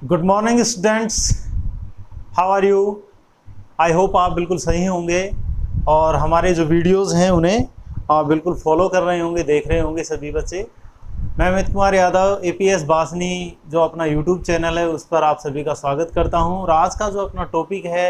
Good morning students, how are you. I hope आप बिल्कुल सही होंगे और हमारे जो वीडियोस हैं उन्हें आप बिल्कुल फॉलो कर रहे होंगे, देख रहे होंगे सभी बच्चे। मैं अमित कुमार यादव एपीएस बासनी जो अपना यूट्यूब चैनल है उस पर आप सभी का स्वागत करता हूं। और आज का जो अपना टॉपिक है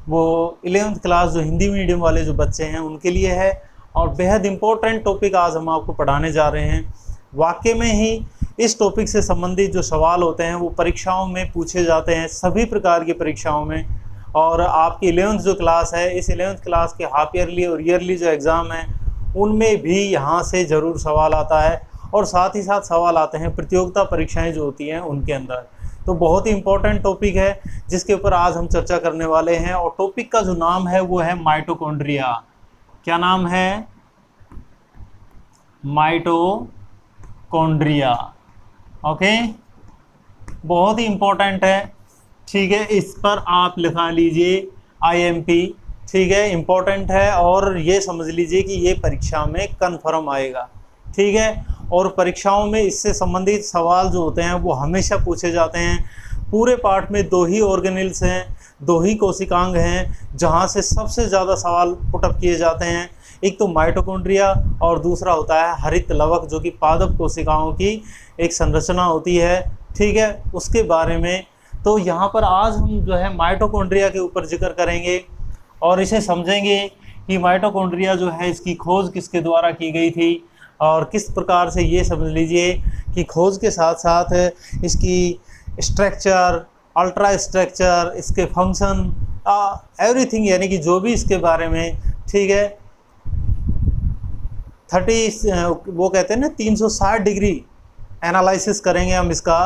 वो 11th क्लास जो हिंदी मीडियम वाले जो बच्चे हैं उनके लिए है और बेहद इम्पोर्टेंट टॉपिक आज हम आपको पढ़ाने जा रहे हैं। वाकई में ही इस टॉपिक से संबंधित जो सवाल होते हैं वो परीक्षाओं में पूछे जाते हैं, सभी प्रकार की परीक्षाओं में। और आपकी 11th जो क्लास है, इस 11th क्लास के हाफ ईयरली और ईयरली जो एग्ज़ाम हैं उनमें भी यहाँ से ज़रूर सवाल आता है और साथ ही साथ सवाल आते हैं प्रतियोगिता परीक्षाएं जो होती हैं उनके अंदर। तो बहुत ही इम्पोर्टेंट टॉपिक है जिसके ऊपर आज हम चर्चा करने वाले हैं। और टॉपिक का जो नाम है वो है माइटोकॉन्ड्रिया। क्या नाम है? माइटोकॉन्ड्रिया। ओके, बहुत ही इम्पोर्टेंट है। ठीक है, इस पर आप लिखा लीजिए IMP। ठीक है, इम्पोर्टेंट है और ये समझ लीजिए कि ये परीक्षा में कन्फर्म आएगा। ठीक है, और परीक्षाओं में इससे संबंधित सवाल जो होते हैं वो हमेशा पूछे जाते हैं। पूरे पाठ में दो ही ऑर्गेनेल्स हैं, दो ही कोशिकांग हैं जहाँ से सबसे ज़्यादा सवाल पुटअप किए जाते हैं। एक तो माइटोकॉन्ड्रिया और दूसरा होता है हरित लवक जो कि पादप कोशिकाओं की एक संरचना होती है। ठीक है, उसके बारे में तो यहाँ पर आज हम जो है माइटोकॉन्ड्रिया के ऊपर जिक्र करेंगे और इसे समझेंगे कि माइटोकॉन्ड्रिया जो है इसकी खोज किसके द्वारा की गई थी और किस प्रकार से ये समझ लीजिए कि खोज के साथ साथ इसकी स्ट्रक्चर, अल्ट्रा स्ट्रक्चर, इसके फंक्शन, एवरीथिंग, यानी कि जो भी इसके बारे में। ठीक है, 30 वो कहते हैं ना 360 डिग्री एनालिसिस करेंगे हम इसका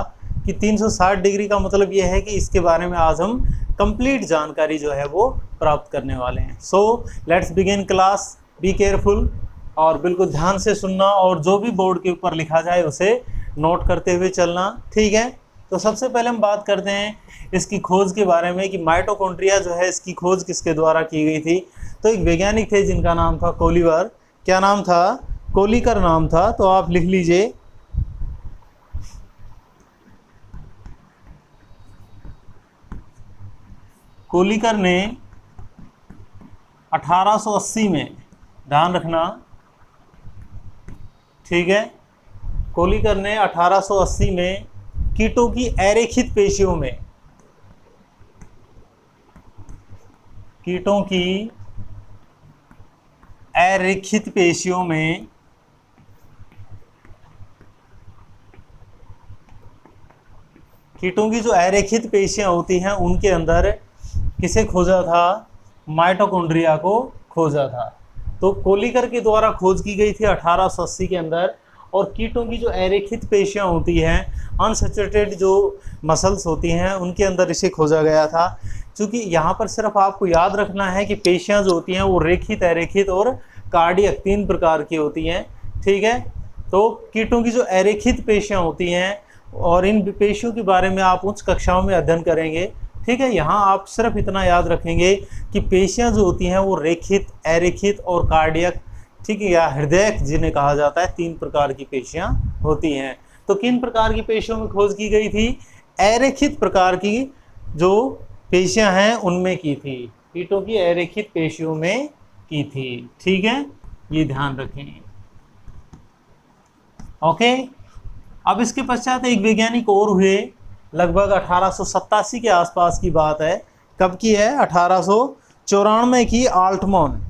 कि 360 डिग्री का मतलब ये है कि इसके बारे में आज हम कंप्लीट जानकारी जो है वो प्राप्त करने वाले हैं। So let's begin class. Be careful और बिल्कुल ध्यान से सुनना और जो भी बोर्ड के ऊपर लिखा जाए उसे नोट करते हुए चलना। ठीक है, तो सबसे पहले हम बात करते हैं इसकी खोज के बारे में कि माइटोकॉन्ड्रिया जो है इसकी खोज किसके द्वारा की गई थी। तो एक वैज्ञानिक थे जिनका नाम था कोलिवर। क्या नाम था? कोलिकर नाम था। तो आप लिख लीजिए कोलिकर ने 1880 में, ध्यान रखना। ठीक है, कोलिकर ने 1880 में कीटों की अरेखित पेशियों में, कीटों की अरेखित पेशियों में कीटों की जो अरेखित पेशियां होती हैं उनके अंदर किसे खोजा था? माइटोकॉन्ड्रिया को खोजा था। तो कोलिकर के द्वारा खोज की गई थी 1880 के अंदर। और कीटों की जो अरेखित पेशियां होती हैं, अनसैचुरेटेड जो मसल्स होती हैं, उनके अंदर इसे खोजा गया था। क्योंकि यहाँ पर सिर्फ आपको याद रखना है कि पेशियां जो होती हैं वो रेखित, अरेखित और कार्डियक 3 प्रकार की होती हैं। ठीक है, तो कीटों की जो अरेखित पेशियां होती हैं और इन पेशियों के बारे में आप उच्च कक्षाओं में अध्ययन करेंगे। ठीक है, यहाँ आप सिर्फ इतना याद रखेंगे कि पेशियां जो होती हैं वो रेखित, अरेखित और कार्डियक, ठीक है, या हृदयक जिन्हें कहा जाता है, 3 प्रकार की पेशियां होती हैं। तो किन प्रकार की पेशियों में खोज की गई थी? अरेखित प्रकार की जो पेशियां हैं उनमें की थी, कीटों की अरेखित पेशियों में की थी। ठीक है, ये ध्यान रखें। ओके, अब इसके पश्चात एक वैज्ञानिक और हुए, लगभग 1887 के आसपास की बात है। कब की है? 1894 की। आल्टमैन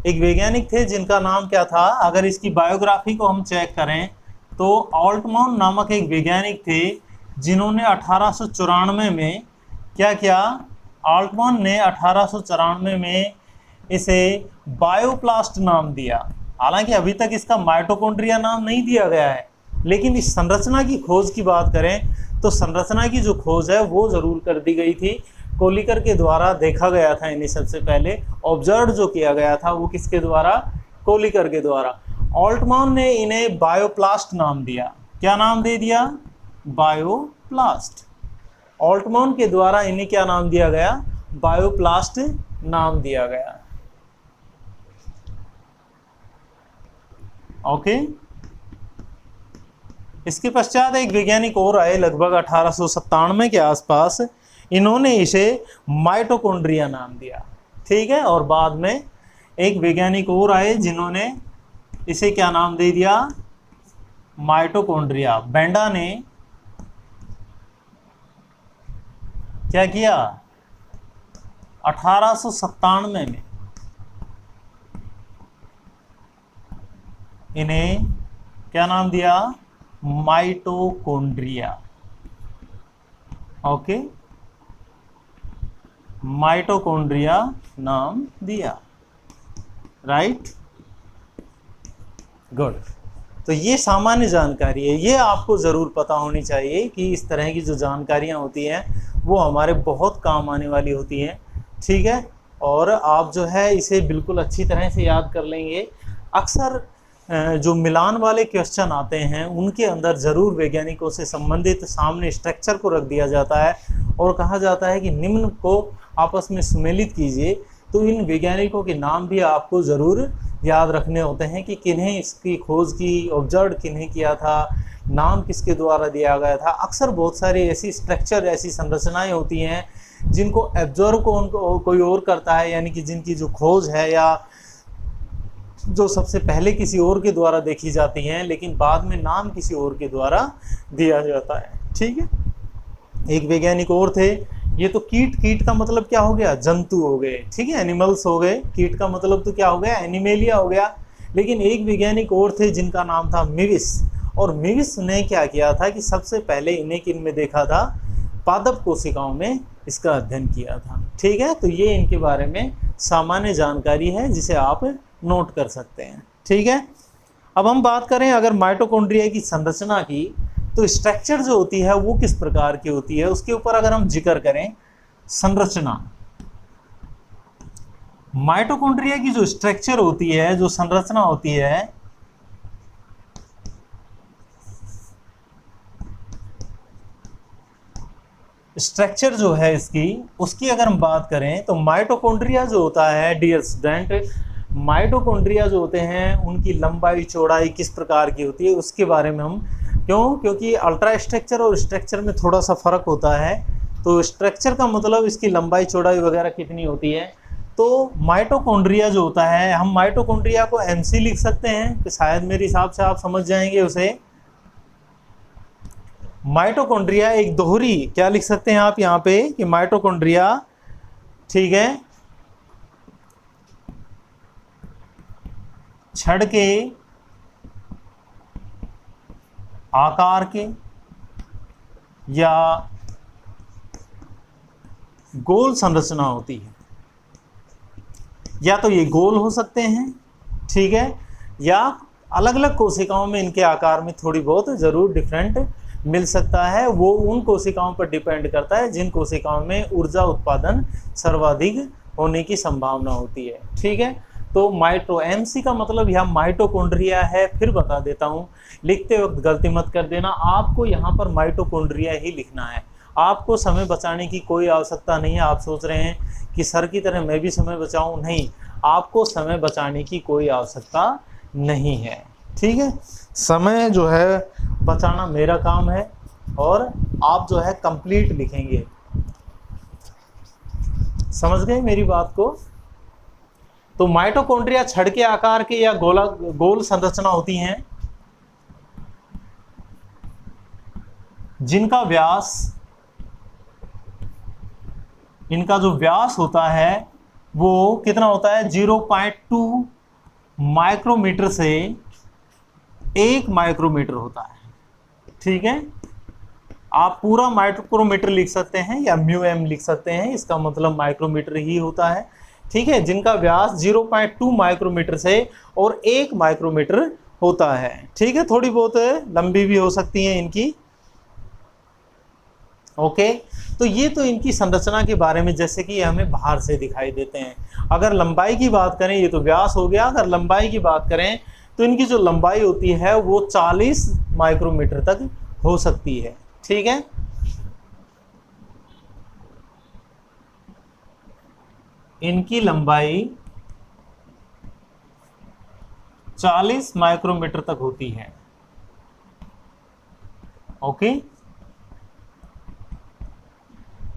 एक वैज्ञानिक थे जिनका नाम क्या था? अगर इसकी बायोग्राफी को हम चेक करें तो आल्टमैन नामक एक वैज्ञानिक थे जिन्होंने 1894 में क्या किया? आल्टमैन ने 1894 में इसे बायोप्लास्ट नाम दिया। हालांकि अभी तक इसका माइटोकॉन्ड्रिया नाम नहीं दिया गया है, लेकिन इस संरचना की खोज की बात करें तो संरचना की जो खोज है वो ज़रूर कर दी गई थी। कोलिकर के द्वारा देखा गया था इन्हें, सबसे पहले ऑब्जर्व जो किया गया था वो किसके द्वारा? कोलिकर के द्वारा। आल्टमैन ने इन्हें बायोप्लास्ट नाम दिया। क्या नाम दे दिया? बायोप्लास्ट। आल्टमैन के द्वारा इन्हें क्या नाम दिया गया? बायोप्लास्ट नाम दिया गया। ओके, इसके पश्चात एक वैज्ञानिक और आए लगभग 1897 के आसपास, इन्होंने इसे माइटोकॉन्ड्रिया नाम दिया, ठीक है। और बाद में एक वैज्ञानिक और आए जिन्होंने इसे क्या नाम दे दिया, माइटोकॉन्ड्रिया। बेंडा ने क्या किया, 1897 में इन्हें क्या नाम दिया, माइटोकॉन्ड्रिया। ओके, माइटोकॉन्ड्रिया नाम दिया, राइट, गुड। तो ये सामान्य जानकारी है, ये आपको ज़रूर पता होनी चाहिए कि इस तरह की जो जानकारियाँ होती हैं वो हमारे बहुत काम आने वाली होती हैं, ठीक है। और आप जो है इसे बिल्कुल अच्छी तरह से याद कर लेंगे। अक्सर जो मिलान वाले क्वेश्चन आते हैं उनके अंदर ज़रूर वैज्ञानिकों से संबंधित सामने स्ट्रक्चर को रख दिया जाता है और कहा जाता है कि निम्न को आपस में सुमेलित कीजिए। तो इन वैज्ञानिकों के नाम भी आपको ज़रूर याद रखने होते हैं कि किन्हें इसकी खोज की, ऑब्जर्व किन्हें किया था, नाम किसके द्वारा दिया गया था। अक्सर बहुत सारी ऐसी स्ट्रक्चर, ऐसी संरचनाएं होती हैं जिनको एब्जर्व को कोई और करता है, यानी कि जिनकी जो खोज है या जो सबसे पहले किसी और के द्वारा देखी जाती हैं, लेकिन बाद में नाम किसी और के द्वारा दिया जाता है, ठीक है। एक वैज्ञानिक और थे, ये तो कीट का मतलब क्या हो गया, जंतु हो गए, ठीक है, एनिमल्स हो गए। कीट का मतलब तो क्या हो गया, एनिमेलिया हो गया। लेकिन एक वैज्ञानिक और थे जिनका नाम था मिविस, और मिविस ने क्या किया था कि सबसे पहले इन्हें किन में देखा था, पादप कोशिकाओं में इसका अध्ययन किया था, ठीक है। तो ये इनके बारे में सामान्य जानकारी है जिसे आप नोट कर सकते हैं, ठीक है। अब हम बात करें अगर माइटोकॉन्ड्रिया की संरचना की, तो स्ट्रक्चर जो होती है वो किस प्रकार की होती है, उसके ऊपर अगर हम जिक्र करें संरचना, माइटोकॉन्ड्रिया की जो स्ट्रक्चर होती है, जो संरचना होती है, स्ट्रक्चर जो है इसकी, उसकी अगर हम बात करें तो माइटोकॉन्ड्रिया जो होता है डियर स्टूडेंट, माइटोकॉन्ड्रिया जो होते हैं उनकी लंबाई चौड़ाई किस प्रकार की होती है उसके बारे में हम, क्योंकि अल्ट्रा स्ट्रक्चर और स्ट्रक्चर में थोड़ा सा फर्क होता है। तो स्ट्रक्चर का मतलब इसकी लंबाई चौड़ाई वगैरह कितनी होती है। तो माइटोकॉन्ड्रिया जो होता है, हम माइटोकॉन्ड्रिया को MC लिख सकते हैं, कि शायद मेरे हिसाब से आप समझ जाएंगे उसे। माइटोकॉन्ड्रिया एक दोहरी, क्या लिख सकते हैं आप यहाँ पे कि माइटोकॉन्ड्रिया, ठीक है, छड़ के आकार के या गोल संरचना होती है, या तो ये गोल हो सकते हैं, ठीक है, या अलग अलग कोशिकाओं में इनके आकार में थोड़ी बहुत ज़रूर डिफरेंट मिल सकता है। वो उन कोशिकाओं पर डिपेंड करता है जिन कोशिकाओं में ऊर्जा उत्पादन सर्वाधिक होने की संभावना होती है, ठीक है। तो MC का मतलब यहाँ माइटोकॉन्ड्रिया है। फिर बता देता हूँ, लिखते वक्त गलती मत कर देना, आपको यहाँ पर माइटोकॉन्ड्रिया ही लिखना है। आपको समय बचाने की कोई आवश्यकता नहीं है। आप सोच रहे हैं कि सर की तरह मैं भी समय बचाऊं, नहीं, आपको समय बचाने की कोई आवश्यकता नहीं है, ठीक है। समय जो है बचाना मेरा काम है और आप जो है कंप्लीट लिखेंगे। समझ गए मेरी बात को। तो माइटोकॉन्ड्रिया छड़ के आकार के या गोल संरचना होती हैं जिनका व्यास, इनका जो व्यास होता है वो कितना होता है, 0.2 माइक्रोमीटर से 1 माइक्रोमीटर होता है, ठीक है। आप पूरा माइक्रोमीटर लिख सकते हैं या μm लिख सकते हैं, इसका मतलब माइक्रोमीटर ही होता है, ठीक है। जिनका व्यास 0.2 माइक्रोमीटर से और 1 माइक्रोमीटर होता है, ठीक है। थोड़ी बहुत लंबी भी हो सकती हैं इनकी, ओके। तो ये तो इनकी संरचना के बारे में, जैसे कि हमें बाहर से दिखाई देते हैं। अगर लंबाई की बात करें, ये तो व्यास हो गया, अगर लंबाई की बात करें तो इनकी जो लंबाई होती है वो 40 माइक्रोमीटर तक हो सकती है, ठीक है। इनकी लंबाई 40 माइक्रोमीटर तक होती है, ओके,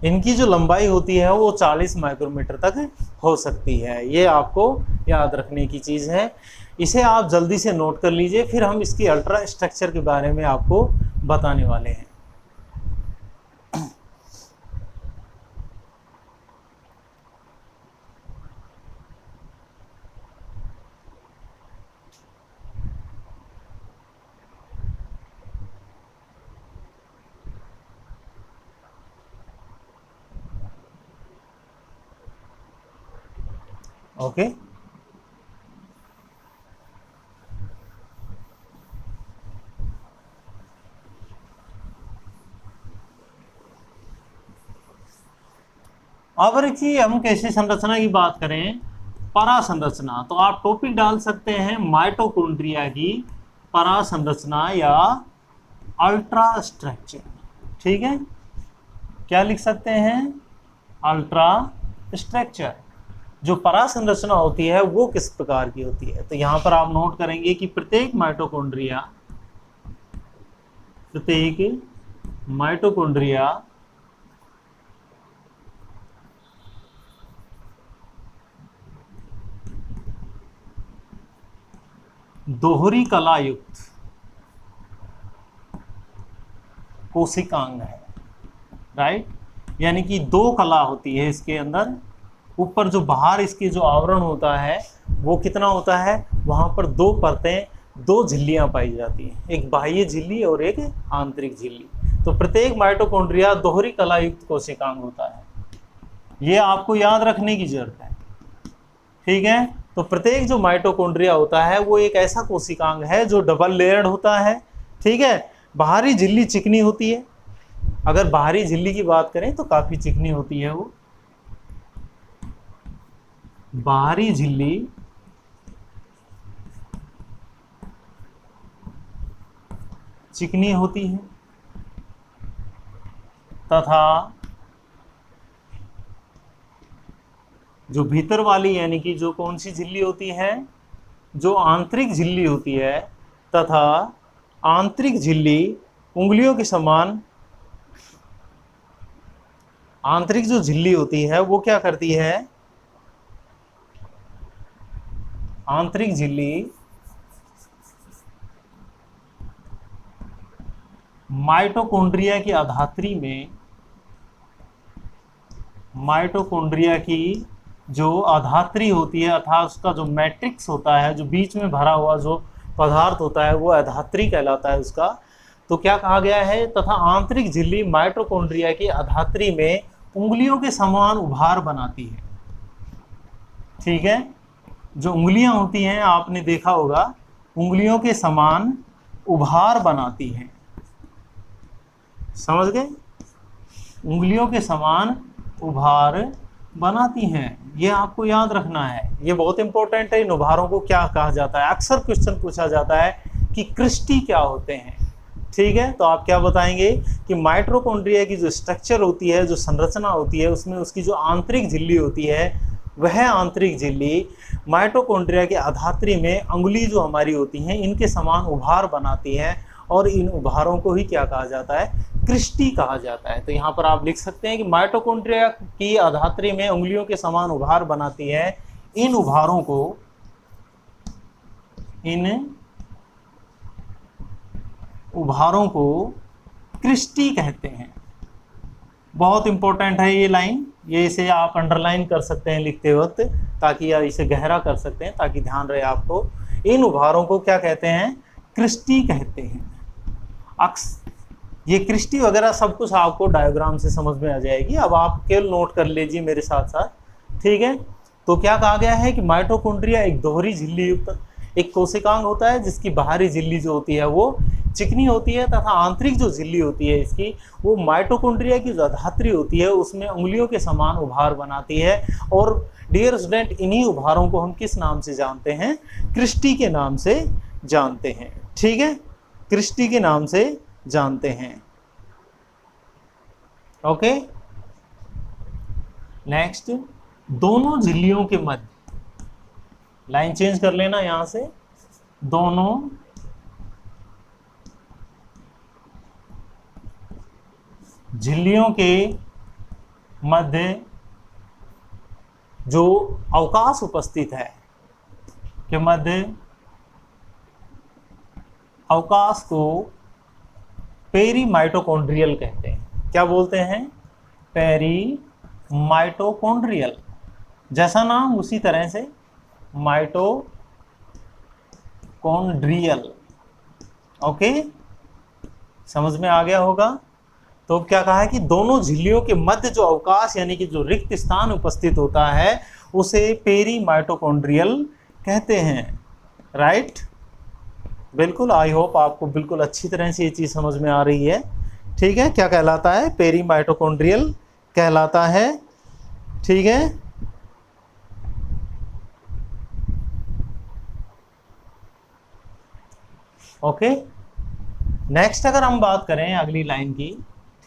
इनकी जो लंबाई होती है वो 40 माइक्रोमीटर तक हो सकती है। ये आपको याद रखने की चीज़ है, इसे आप जल्दी से नोट कर लीजिए, फिर हम इसकी अल्ट्रा स्ट्रक्चर के बारे में आपको बताने वाले हैं। ओके, अब देखिए हम कैसे संरचना की बात करें, परासंरचना, तो आप टॉपिक डाल सकते हैं माइटोकॉन्ड्रिया की परासंरचना या अल्ट्रा स्ट्रक्चर। ठीक है, क्या लिख सकते हैं, अल्ट्रा स्ट्रक्चर। जो परासंरचना होती है वो किस प्रकार की होती है, तो यहां पर आप नोट करेंगे कि प्रत्येक माइटोकॉन्ड्रिया दोहरी कला युक्त कोशिकांग है, राइट। यानी कि दो कला होती है इसके अंदर, ऊपर जो बाहर इसके जो आवरण होता है वो कितना होता है, वहां पर दो परतें, दो झिल्लियां पाई जाती हैं, एक बाह्य झिल्ली और एक आंतरिक झिल्ली। तो प्रत्येक माइटोकॉन्ड्रिया दोहरी कला युक्त कोशिकांग होता है, ये आपको याद रखने की जरूरत है। ठीक है, तो प्रत्येक जो माइटोकॉन्ड्रिया होता है वो एक ऐसा कोशिकांग है जो डबल लेयर्ड होता है। ठीक है, बाहरी झिल्ली चिकनी होती है, अगर बाहरी झिल्ली की बात करें तो काफी चिकनी होती है, वो बाहरी झिल्ली चिकनी होती है, तथा जो भीतर वाली यानी कि जो कौन सी झिल्ली होती है, जो आंतरिक झिल्ली होती है, तथा आंतरिक झिल्ली उंगलियों के समान, आंतरिक जो झिल्ली होती है वो क्या करती है, आंतरिक झिल्ली माइटोकॉन्ड्रिया की अधात्री में, माइटोकॉन्ड्रिया की जो अधात्री होती है अर्थात उसका जो मैट्रिक्स होता है, जो बीच में भरा हुआ जो पदार्थ होता है वो अधात्री कहलाता है उसका। तो क्या कहा गया है, तथा आंतरिक झिल्ली माइटोकॉन्ड्रिया की अधात्री में उंगलियों के समान उभार बनाती है। ठीक है, जो उंगलियां होती हैं आपने देखा होगा, उंगलियों के समान उभार बनाती हैं, समझ गए, उंगलियों के समान उभार बनाती हैं, ये आपको याद रखना है, ये बहुत इंपॉर्टेंट है। इन उभारों को क्या कहा जाता है, अक्सर क्वेश्चन पूछा जाता है कि क्रिस्टी क्या होते हैं। ठीक है, तो आप क्या बताएंगे कि माइटोकॉन्ड्रिया की जो स्ट्रक्चर होती है, जो संरचना होती है, उसमें उसकी जो आंतरिक झिल्ली होती है, वह आंतरिक झिल्ली माइटोकॉन्ड्रिया के अधात्री में अंगुली जो हमारी होती हैं इनके समान उभार बनाती है, और इन उभारों को ही क्या कहा जाता है, क्रिस्टी कहा जाता है। तो यहाँ पर आप लिख सकते हैं कि माइटोकॉन्ड्रिया की अधात्री में उंगलियों के समान उभार बनाती है, इन उभारों को क्रिस्टी कहते हैं। बहुत इंपॉर्टेंट है ये लाइन, ये इसे आप अंडरलाइन कर सकते हैं लिखते वक्त, ताकि या इसे गहरा कर सकते हैं ताकि ध्यान रहे आपको। इन उभारों को क्या कहते हैं, क्रिस्टी कहते हैं। ये क्रिस्टी वगैरह सब कुछ आपको डायग्राम से समझ में आ जाएगी, अब आप केवल नोट कर लीजिए मेरे साथ साथ। ठीक है, तो क्या कहा गया है कि माइटोकॉन्ड्रिया एक दोहरी झिल्ली युक्त एक कोशिकांग होता है, जिसकी बाहरी झिल्ली जो होती है वो चिकनी होती है, तथा आंतरिक जो झिल्ली होती है इसकी, वो माइटोकॉन्ड्रिया की जो अधात्री होती है उसमें उंगलियों के समान उभार बनाती है। और डियर स्टूडेंट, इन्हीं उभारों को हम किस नाम से जानते हैं, क्रिस्टी के नाम से जानते हैं। ठीक है, क्रिस्टी के नाम से जानते हैं। ओके, नेक्स्ट, दोनों झिल्लियों के मध्य, लाइन चेंज कर लेना यहां से, दोनों झिल्लियों के मध्य जो अवकाश उपस्थित है के मध्य अवकाश को पेरीमाइटोकॉन्ड्रियल कहते हैं। क्या बोलते हैं? पेरीमाइटोकॉन्ड्रियल, जैसा नाम उसी तरह से माइटोकॉन्ड्रियल। ओके, समझ में आ गया होगा। तो क्या कहा है कि दोनों झिल्लियों के मध्य जो अवकाश यानी कि जो रिक्त स्थान उपस्थित होता है उसे पेरीमाइटोकॉन्ड्रियल कहते हैं। राइट, बिल्कुल। आई होप आपको बिल्कुल अच्छी तरह से ये चीज़ समझ में आ रही है। ठीक है, क्या कहलाता है? पेरीमाइटोकॉन्ड्रियल कहलाता है। ठीक है, ओके। नेक्स्ट अगर हम बात करें अगली लाइन की,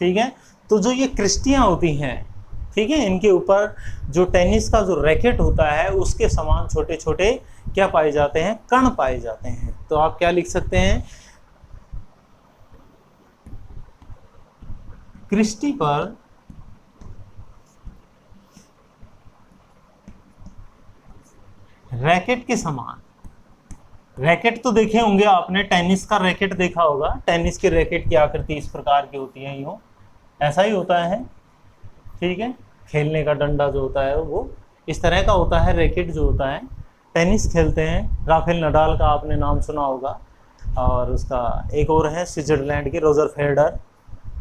ठीक है, तो जो ये क्रिस्टियाँ होती हैं, ठीक है, इनके ऊपर जो टेनिस का जो रैकेट होता है उसके समान छोटे छोटे क्या पाए जाते हैं? कण पाए जाते हैं। तो आप क्या लिख सकते हैं? क्रिस्टी पर रैकेट के समान। रैकेट तो देखे होंगे आपने, टेनिस का रैकेट देखा होगा। टेनिस के रैकेट की आकृति इस प्रकार की होती है, यूं ऐसा ही होता है। ठीक है, खेलने का डंडा जो होता है वो इस तरह का होता है। रैकेट जो होता है, टेनिस खेलते हैं, राफेल नडाल का आपने नाम सुना होगा, और उसका एक और है स्विट्जरलैंड के रोजर फेडरर।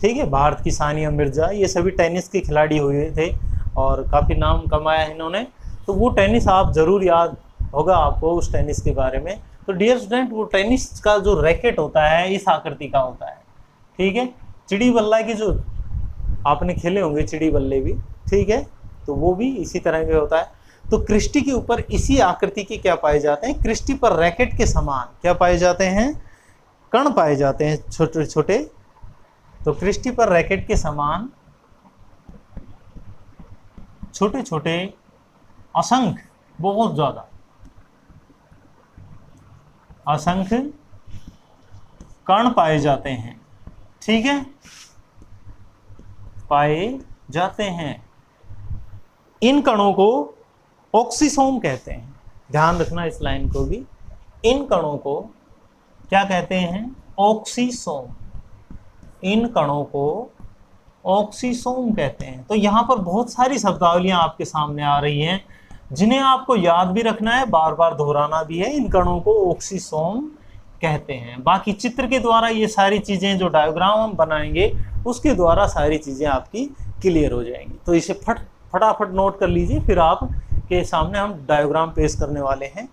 ठीक है, भारत की सानिया मिर्जा, ये सभी टेनिस के खिलाड़ी हुए थे और काफ़ी नाम कमाया है इन्होंने। तो वो टेनिस आप ज़रूर याद होगा आपको उस टेनिस के बारे में। तो डियर स्टूडेंट, वो टेनिस का जो रैकेट होता है इस आकृति का होता है। ठीक है, चिड़ी बल्ला की जो आपने खेले होंगे, चिड़ी बल्ले भी, ठीक है, तो वो भी इसी तरह के होता है। तो क्रिस्टी के ऊपर इसी आकृति के क्या पाए जाते हैं? क्रिस्टी पर रैकेट के समान क्या पाए जाते हैं? कण पाए जाते हैं, छोटे छोटे। तो क्रिस्टी पर रैकेट के समान छोटे छोटे असंख्य, बहुत ज्यादा असंख्य कण पाए जाते हैं। ठीक है, पाए जाते हैं। इन कणों को ऑक्सीसोम कहते हैं। ध्यान रखना इस लाइन को भी। इन कणों को क्या कहते हैं? ऑक्सीसोम। इन कणों को ऑक्सीसोम कहते हैं। तो यहाँ पर बहुत सारी शब्दावलियां आपके सामने आ रही हैं जिन्हें आपको याद भी रखना है, बार बार दोहराना भी है। इन कणों को ऑक्सीसोम कहते हैं। बाकी चित्र के द्वारा ये सारी चीज़ें, जो डायग्राम हम बनाएंगे उसके द्वारा सारी चीज़ें आपकी क्लियर हो जाएंगी। तो इसे फटाफट नोट कर लीजिए, फिर आप के सामने हम डायग्राम पेश करने वाले हैं।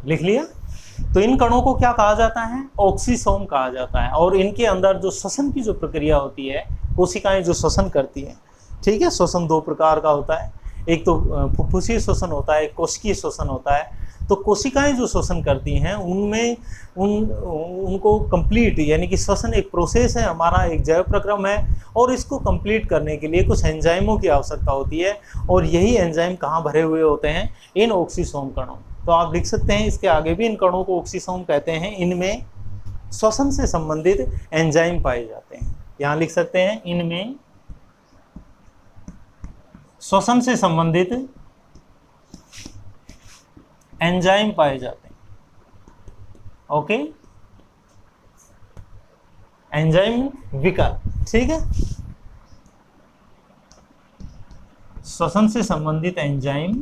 लिख लिया? तो इन कणों को क्या कहा जाता है? ऑक्सीसोम कहा जाता है। और इनके अंदर जो श्वसन की जो प्रक्रिया होती है, कोशिकाएं जो श्वसन करती हैं, ठीक है, श्वसन दो प्रकार का होता है। एक तो फुफ्फुसीय श्वसन होता है, एक कोशिकीय श्वसन होता है। तो कोशिकाएं जो श्वसन करती हैं उनमें उनको कंप्लीट, यानी कि श्वसन एक प्रोसेस है हमारा, एक जैव प्रक्रम है, और इसको कंप्लीट करने के लिए कुछ एंजाइमों की आवश्यकता होती है। और यही एंजाइम कहाँ भरे हुए होते हैं? इन ऑक्सीसोम कणों। तो आप लिख सकते हैं इसके आगे भी, इन कणों को ऑक्सीसोम कहते हैं। इनमें श्वसन से संबंधित एंजाइम पाए जाते हैं। यहाँ लिख सकते हैं, इनमें श्वसन से संबंधित एंजाइम पाए जाते हैं। ओके, एंजाइम विकार, ठीक है, श्वसन से संबंधित एंजाइम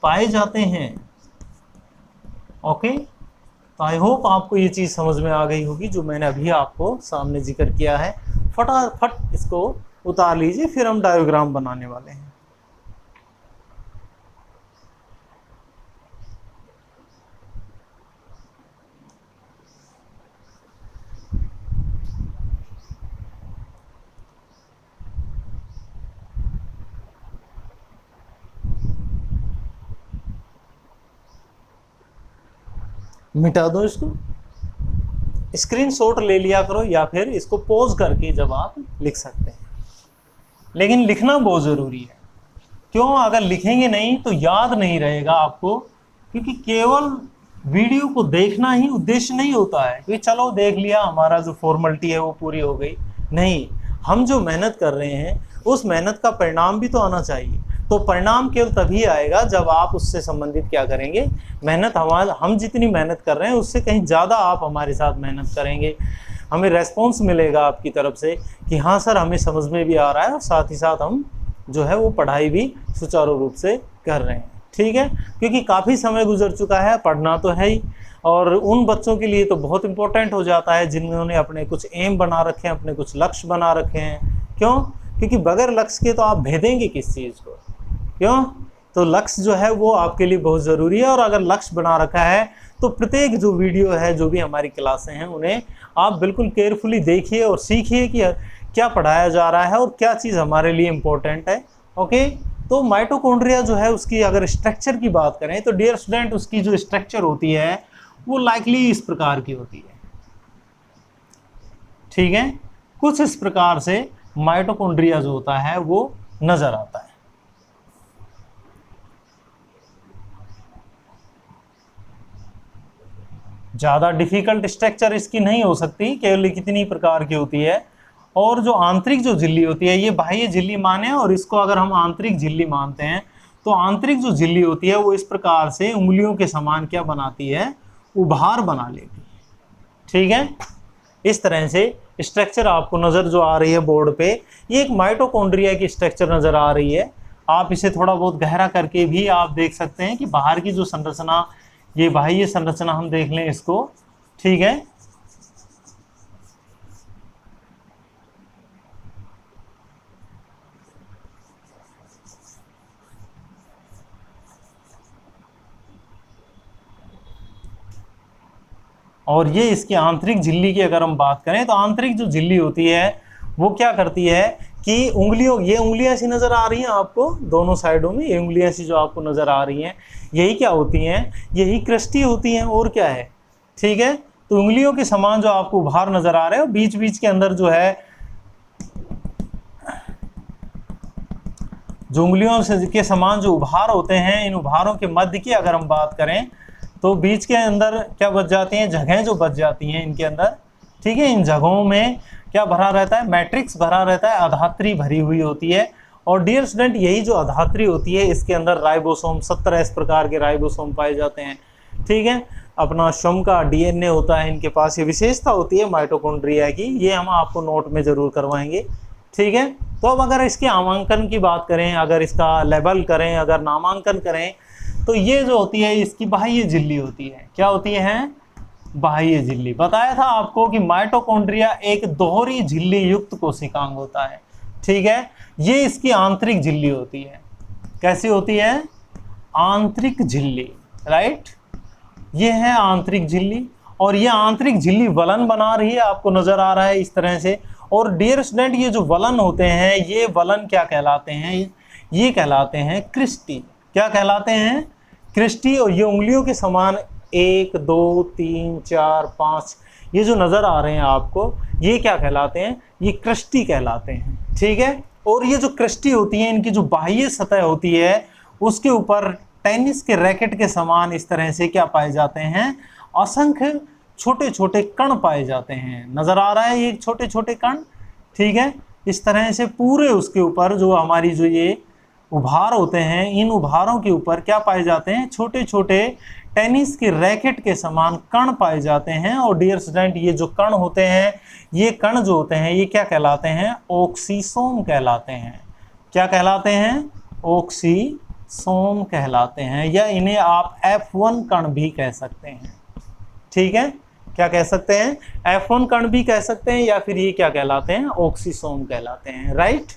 पाए जाते हैं। ओके, तो आई होप आपको ये चीज़ समझ में आ गई होगी जो मैंने अभी आपको सामने जिक्र किया है। फटाफट इसको उतार लीजिए, फिर हम डायग्राम बनाने वाले हैं। मिटा दो इसको, स्क्रीनशॉट ले लिया करो, या फिर इसको पॉज करके जब आप लिख सकते हैं। लेकिन लिखना बहुत ज़रूरी है। क्यों? अगर लिखेंगे नहीं तो याद नहीं रहेगा आपको, क्योंकि केवल वीडियो को देखना ही उद्देश्य नहीं होता है कि चलो देख लिया, हमारा जो फॉर्मेलिटी है वो पूरी हो गई। नहीं, हम जो मेहनत कर रहे हैं उस मेहनत का परिणाम भी तो आना चाहिए। तो परिणाम केवल तभी आएगा जब आप उससे संबंधित क्या करेंगे, मेहनत, हम जितनी मेहनत कर रहे हैं उससे कहीं ज़्यादा आप हमारे साथ मेहनत करेंगे, हमें रेस्पॉन्स मिलेगा आपकी तरफ से कि हाँ सर हमें समझ में भी आ रहा है और साथ ही साथ हम जो है वो पढ़ाई भी सुचारू रूप से कर रहे हैं। ठीक है, क्योंकि काफ़ी समय गुजर चुका है, पढ़ना तो है ही, और उन बच्चों के लिए तो बहुत इंपॉर्टेंट हो जाता है जिन्होंने अपने कुछ एम बना रखे हैं, अपने कुछ लक्ष्य बना रखे हैं। क्यों? क्योंकि बगैर लक्ष्य के तो आप भेदेंगे किस चीज़ को? क्यों? तो लक्ष्य जो है वो आपके लिए बहुत ज़रूरी है। और अगर लक्ष्य बना रखा है तो प्रत्येक जो वीडियो है, जो भी हमारी क्लासें हैं, उन्हें आप बिल्कुल केयरफुली देखिए और सीखिए कि क्या पढ़ाया जा रहा है और क्या चीज़ हमारे लिए इम्पोर्टेंट है। ओके, तो माइटोकॉन्ड्रिया जो है उसकी अगर स्ट्रक्चर की बात करें तो डियर स्टूडेंट, उसकी जो स्ट्रक्चर होती है वो लाइकली इस प्रकार की होती है। ठीक है, कुछ इस प्रकार से माइटोकॉन्ड्रिया जो होता है वो नजर आता है। ज़्यादा डिफिकल्ट स्ट्रक्चर इसकी नहीं हो सकती, केवल कितनी प्रकार की होती है। और जो आंतरिक जो झिल्ली होती है, ये बाह्य झिल्ली माने, और इसको अगर हम आंतरिक झिल्ली मानते हैं तो आंतरिक जो झिल्ली होती है वो इस प्रकार से उंगलियों के समान क्या बनाती है, उभार बना लेती है। ठीक है, इस तरह से स्ट्रक्चर आपको नज़र जो आ रही है बोर्ड पे, ये एक माइटोकॉन्ड्रिया की स्ट्रक्चर नज़र आ रही है। आप इसे थोड़ा बहुत गहरा करके भी आप देख सकते हैं कि बाहर की जो संरचना, ये बाह्य संरचना हम देख लें इसको। ठीक है, और ये इसकी आंतरिक झिल्ली की अगर हम बात करें तो आंतरिक जो झिल्ली होती है वो क्या करती है कि उंगलियों, ये उंगलियां सी नज़र आ रही हैं आपको दोनों साइडों में, ये उंगलियां सी जो आपको नज़र आ रही हैं, यही क्या होती हैं, यही कृष्टि होती हैं, और क्या है। ठीक है, तो उंगलियों के समान जो आपको उभार नज़र आ रहे हैं, बीच बीच के अंदर जो है, जो उंगलियों से के समान जो उभार होते हैं, इन उभारों के मध्य की अगर हम बात करें तो बीच के अंदर क्या बच जाती हैं, जगहें जो बच जाती हैं इनके अंदर। ठीक है, इन जगहों में क्या भरा रहता है, मैट्रिक्स भरा रहता है, अधात्री भरी हुई होती है। और डियर स्टूडेंट, यही जो अधात्री होती है इसके अंदर राइबोसोम, 17 इस प्रकार के राइबोसोम पाए जाते हैं। ठीक है, अपना स्वयं का डीएनए होता है इनके पास, ये विशेषता होती है माइटोकॉन्ड्रिया की, ये हम आपको नोट में ज़रूर करवाएंगे। ठीक है, तो अब अगर इसके नामांकन की बात करें, अगर इसका लेबल करें, अगर नामांकन करें, तो ये जो होती है इसकी बाह्य झिल्ली होती है। क्या होती है? बाह्य झिल्ली। बताया था आपको कि माइटोकॉन्ड्रिया एक दोहरी झिल्ली युक्त कोशिकांग होता है। ठीक है, ये इसकी आंतरिक झिल्ली होती है। कैसी होती है? आंतरिक झिल्ली, राइट, ये है आंतरिक झिल्ली, और ये आंतरिक झिल्ली वलन बना रही है, आपको नजर आ रहा है इस तरह से। और डियर स्टूडेंट, ये जो वलन होते हैं, ये वलन क्या कहलाते हैं? ये कहलाते हैं क्रिस्टी। क्या कहलाते हैं? क्रिस्टी। और ये उंगलियों के समान 1 2 3 4 5 ये जो नज़र आ रहे हैं आपको, ये क्या कहलाते हैं? ये क्रिस्टी कहलाते हैं। ठीक है, और ये जो क्रिस्टी होती है, इनकी जो बाह्य सतह होती है उसके ऊपर टेनिस के रैकेट के समान इस तरह से क्या पाए जाते हैं? असंख्य छोटे छोटे कण पाए जाते हैं। नज़र आ रहा है ये छोटे छोटे कण। ठीक है, इस तरह से पूरे उसके ऊपर जो हमारी जो ये उभार होते हैं, इन उभारों के ऊपर क्या पाए जाते हैं? छोटे छोटे टेनिस के रैकेट के समान कण पाए जाते हैं। और डियर स्टूडेंट, ये जो कण होते हैं, ये कण जो होते हैं, ये क्या कहलाते हैं? ऑक्सीसोम कहलाते हैं। क्या कहलाते हैं? ऑक्सीसोम कहलाते हैं, या इन्हें आप F1 कण भी कह सकते हैं। ठीक है, क्या कह सकते हैं? F1 कण भी कह सकते हैं, या फिर ये क्या कहलाते हैं? ऑक्सीसोम कहलाते हैं, राइट।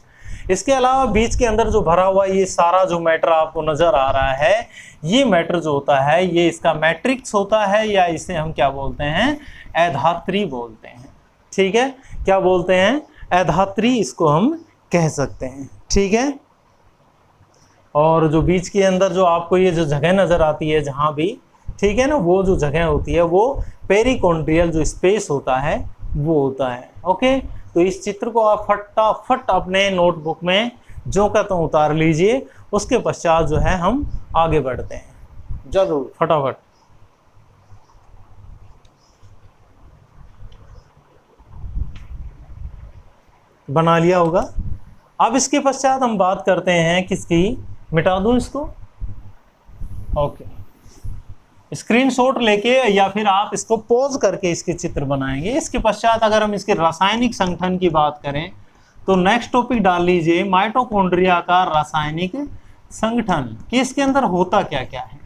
इसके अलावा बीच के अंदर जो भरा हुआ ये सारा जो मैटर आपको नजर आ रहा है, ये मैटर जो होता है, ये इसका मैट्रिक्स होता है, या इसे हम क्या बोलते हैं? अधात्री बोलते हैं। ठीक है, क्या बोलते हैं? अधात्री इसको हम कह सकते हैं। ठीक है, और जो बीच के अंदर जो आपको ये जो जगह नजर आती है जहाँ भी, ठीक है ना, वो जो जगह होती है वो पेरिकॉन्ड्रियल जो स्पेस होता है वो होता है। ओके, तो इस चित्र को आप फटाफट अपने नोटबुक में जो का तो उतार लीजिए, उसके पश्चात जो है हम आगे बढ़ते हैं। जरूर, फटाफट। बना लिया होगा। अब इसके पश्चात हम बात करते हैं किसकी, मिटा दूं इसको, ओके। स्क्रीनशॉट लेके या फिर आप इसको पॉज करके इसके चित्र बनाएंगे। इसके पश्चात अगर हम इसके रासायनिक संगठन की बात करें तो नेक्स्ट टॉपिक डाल लीजिए माइटोकॉन्ड्रिया का रासायनिक संगठन, कि इसके अंदर होता क्या क्या है।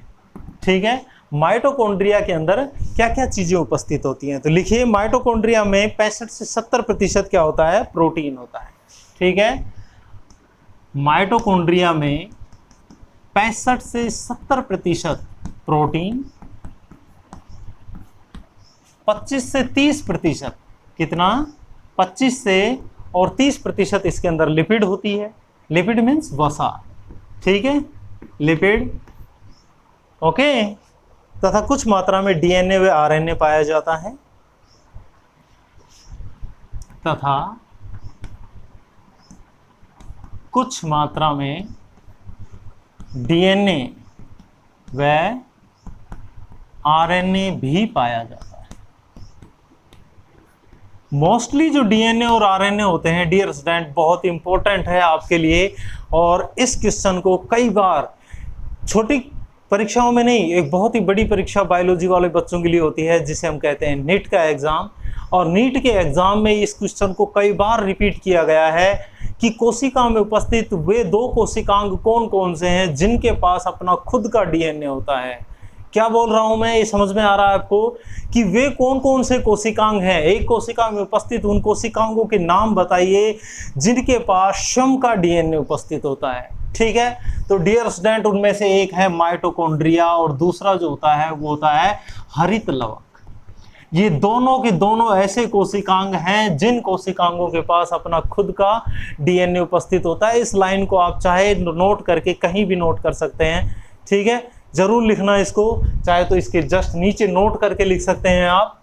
ठीक है, माइटोकॉन्ड्रिया के अंदर क्या क्या चीजें उपस्थित होती हैं। तो लिखिए, माइटोकॉन्ड्रिया में 65 से 70% क्या होता है, प्रोटीन होता है। ठीक है, माइटोकॉन्ड्रिया में 65 से 70% प्रोटीन, 25 से 30%, कितना, 25 से और 30% इसके अंदर लिपिड होती है। लिपिड मीन्स वसा। ठीक है, लिपिड, ओके। तथा कुछ मात्रा में डीएनए व आरएनए पाया जाता है, तथा कुछ मात्रा में डीएनए व आरएनए भी पाया जाता है। मोस्टली जो डीएनए और आरएनए होते हैं डियर स्टूडेंट, बहुत इंपॉर्टेंट है आपके लिए। और इस क्वेश्चन को कई बार छोटी परीक्षाओं में नहीं, एक बहुत ही बड़ी परीक्षा बायोलॉजी वाले बच्चों के लिए होती है, जिसे हम कहते हैं नीट का एग्जाम। और नीट के एग्जाम में इस क्वेश्चन को कई बार रिपीट किया गया है कि कोशिका में उपस्थित वे 2 कोशिकांग कौन कौन से हैं जिनके पास अपना खुद का डीएनए होता है। क्या बोल रहा हूं मैं, ये समझ में आ रहा है आपको कि वे कौन कौन से कोशिकांग हैं। एक कोशिका में उपस्थित उन कोशिकांगों के नाम बताइए जिनके पास श्रम का डीएनए उपस्थित होता है। ठीक है, तो डियर स्टूडेंट, उनमें से एक है माइटोकॉन्ड्रिया और दूसरा जो होता है वो होता है हरित लवक। ये दोनों के दोनों ऐसे कोशिकांग हैं जिन कोशिकांगों के पास अपना खुद का डीएनए उपस्थित होता है। इस लाइन को आप चाहे नोट करके कहीं भी नोट कर सकते हैं। ठीक है, जरूर लिखना इसको, चाहे तो इसके जस्ट नीचे नोट करके लिख सकते हैं आप,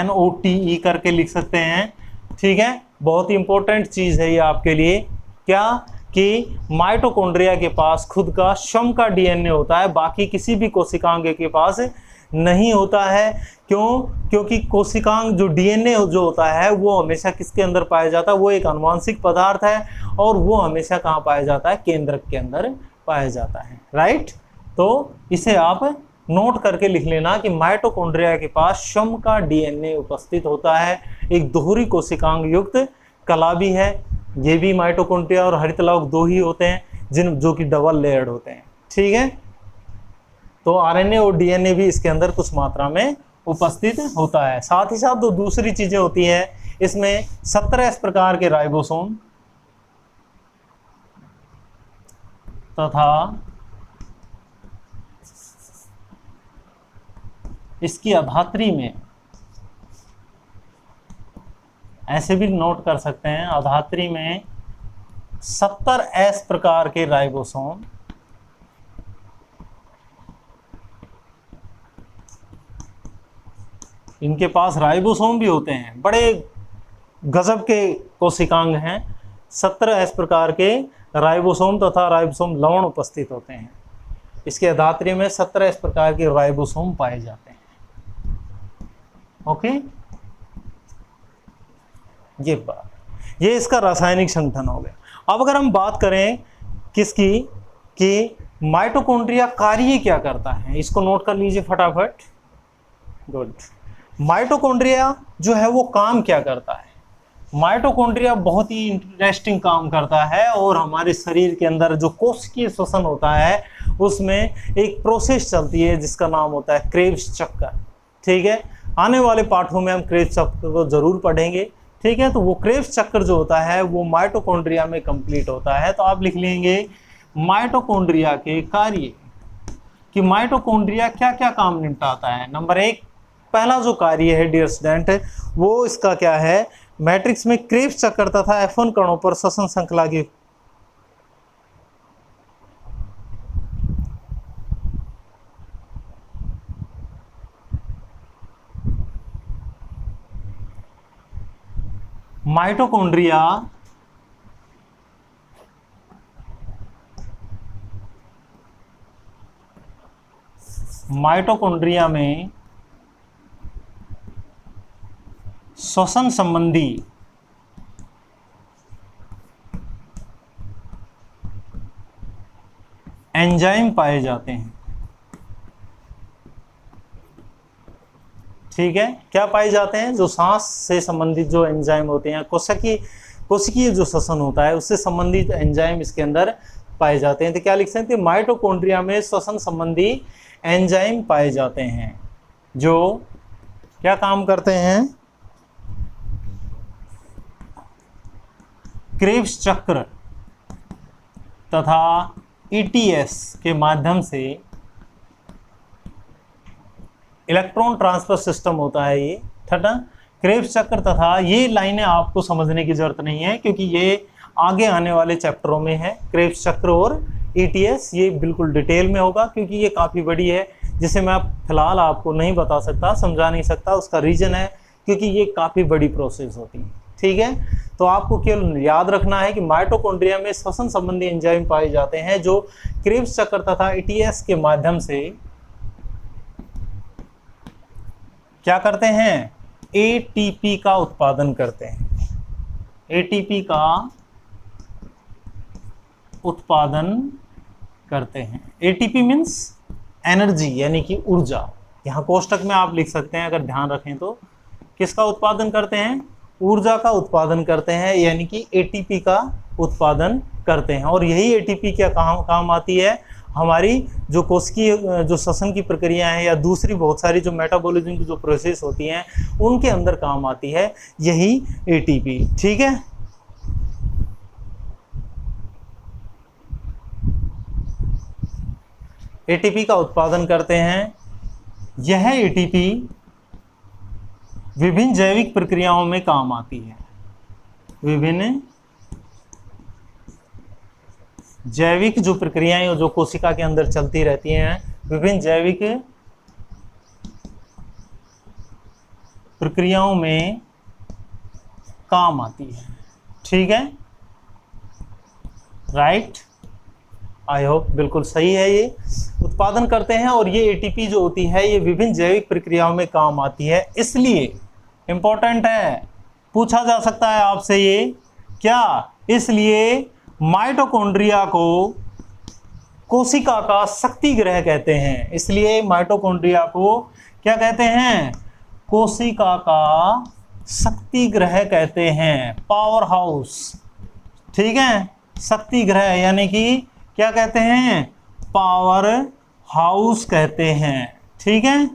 NOTE करके लिख सकते हैं। ठीक है, बहुत ही इंपॉर्टेंट चीज है ये आपके लिए। क्या कि माइटोकॉन्ड्रिया के पास खुद का श्रम का डीएनए होता है, बाकी किसी भी कोशिकांग के पास नहीं होता है। क्यों? क्योंकि कोशिकांग जो डीएनए जो होता है वो हमेशा किसके अंदर पाया जाता है, वो एक आनुवांशिक पदार्थ है और वो हमेशा कहाँ पाया जाता है, केंद्रक के अंदर पाया जाता है। राइट, तो इसे आप नोट करके लिख लेना कि माइटोकॉन्ड्रिया के पास श्रम का डीएनए उपस्थित होता है। एक दोहरी कोशिकांग युक्त कला भी है। ये भी माइटोकॉन्ड्रिया और हरित लवक 2 ही होते हैं जो कि डबल लेयर्ड होते हैं। ठीक है, तो आरएनए और डीएनए भी इसके अंदर कुछ मात्रा में उपस्थित होता है। साथ ही साथ 2 दूसरी चीजें होती हैं इसमें, 17 प्रकार के राइबोसोम तथा इसकी अधात्री में, ऐसे भी नोट कर सकते हैं, अधात्री में 70S प्रकार के राइबोसोम इनके पास राइबोसोम भी होते हैं। बड़े गजब के कोशिकांग हैं। 17S प्रकार के राइबोसोम तथा राइबोसोम लवण उपस्थित होते हैं। इसके अधात्री में 17S प्रकार के राइबोसोम पाए जाते हैं। ओके, ये इसका रासायनिक संगठन हो गया। अब अगर हम बात करें किसकी, कि माइटोकॉन्ड्रिया कार्य क्या करता है, इसको नोट कर लीजिए फटाफट। गुड, माइटोकॉन्ड्रिया जो है वो काम क्या करता है। माइटोकॉन्ड्रिया बहुत ही इंटरेस्टिंग काम करता है और हमारे शरीर के अंदर जो कोशिकीय श्वसन होता है उसमें एक प्रोसेस चलती है जिसका नाम होता है क्रेब्स चक्कर। ठीक है, आने वाले पाठों में हम क्रेब्स चक्कर को जरूर पढ़ेंगे। ठीक है, तो वो क्रेब्स चक्कर जो होता है वो माइटोकॉन्ड्रिया में कंप्लीट होता है। तो आप लिख लेंगे माइटोकॉन्ड्रिया के कार्य, कि माइटोकॉन्ड्रिया क्या क्या काम निपटाता है। नंबर 1, पहला जो कार्य है डियर स्टूडेंट वो इसका क्या है, मैट्रिक्स में क्रेब्स चक्कर तथा F1 कणों पर श्वसन श्रृंखला की माइटोकॉन्ड्रिया में श्वसन संबंधी एंजाइम पाए जाते हैं। ठीक है, क्या पाए जाते हैं? जो सांस से संबंधित जो एंजाइम होते हैं, कोशिकीय जो श्वसन होता है उससे संबंधित एंजाइम इसके अंदर पाए जाते हैं। तो क्या लिख सकते हैं? माइटोकॉन्ड्रिया में श्वसन संबंधी एंजाइम पाए जाते हैं जो क्या काम करते हैं? क्रेब्स चक्र तथा ETS के माध्यम से, इलेक्ट्रॉन ट्रांसफर सिस्टम होता है ये, ठीक है। क्रेब्स चक्र तथा, ये लाइनें आपको समझने की जरूरत नहीं है क्योंकि ये आगे आने वाले चैप्टरों में है। क्रेब्स चक्र और ETS ये बिल्कुल डिटेल में होगा क्योंकि ये काफ़ी बड़ी है, जिसे मैं फिलहाल आपको नहीं बता सकता, समझा नहीं सकता। उसका रीज़न है क्योंकि ये काफ़ी बड़ी प्रोसेस होती है। ठीक है, तो आपको केवल याद रखना है कि माइटोकॉन्ड्रिया में श्वसन संबंधी एंजाइम पाए जाते हैं जो क्रेब्स चक्र तथा ETS के माध्यम से क्या करते हैं? ATP का उत्पादन करते हैं। ATP का उत्पादन करते हैं। ATP मीन्स एनर्जी, यानी कि ऊर्जा। यहाँ कोष्टक में आप लिख सकते हैं अगर ध्यान रखें तो। किसका उत्पादन करते हैं? ऊर्जा का उत्पादन करते हैं, यानी कि ATP का उत्पादन करते हैं। और यही ATP क्या काम आती है? हमारी जो कोशिकीय जो श्वसन की प्रक्रिया है या दूसरी बहुत सारी जो मेटाबॉलिज्म की जो प्रोसेस होती हैं उनके अंदर काम आती है यही ATP। ठीक है, ATP का उत्पादन करते हैं। यह ATP विभिन्न जैविक प्रक्रियाओं में काम आती है। विभिन्न जैविक जो प्रक्रियाएं जो कोशिका के अंदर चलती रहती हैं, विभिन्न जैविक प्रक्रियाओं में काम आती है। ठीक है, राइट, आई होप बिल्कुल सही है। ये उत्पादन करते हैं और ये ATP जो होती है ये विभिन्न जैविक प्रक्रियाओं में काम आती है। इसलिए इंपॉर्टेंट है, पूछा जा सकता है आपसे ये क्या, इसलिए माइटोकॉन्ड्रिया को कोशिका का शक्ति गृह कहते हैं। इसलिए माइटोकॉन्ड्रिया को क्या कहते हैं? कोशिका का शक्ति गृह कहते हैं, पावर हाउस। ठीक है, शक्ति गृह यानी कि क्या कहते हैं? पावर हाउस कहते हैं। ठीक है,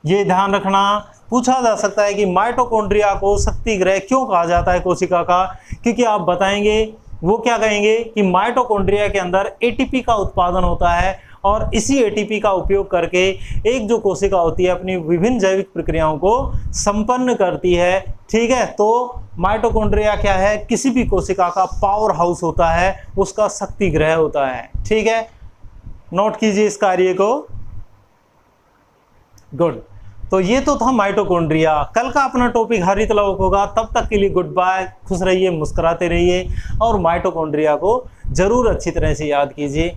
ये ध्यान रखना। पूछा जा सकता है कि माइटोकॉन्ड्रिया को शक्ति गृह क्यों कहा जाता है कोशिका का, क्योंकि आप बताएंगे, वो क्या कहेंगे कि माइटोकॉन्ड्रिया के अंदर ATP का उत्पादन होता है और इसी ATP का उपयोग करके एक जो कोशिका होती है अपनी विभिन्न जैविक प्रक्रियाओं को संपन्न करती है। ठीक है, तो माइटोकॉन्ड्रिया क्या है? किसी भी कोशिका का पावर हाउस होता है, उसका शक्ति गृह होता है। ठीक है, नोट कीजिए इस कार्य को। गुड, तो ये तो था माइटोकॉन्ड्रिया। कल का अपना टॉपिक हरित लवक होगा। तब तक के लिए गुड बाय, खुश रहिए, मुस्कुराते रहिए और माइटोकॉन्ड्रिया को जरूर अच्छी तरह से याद कीजिए।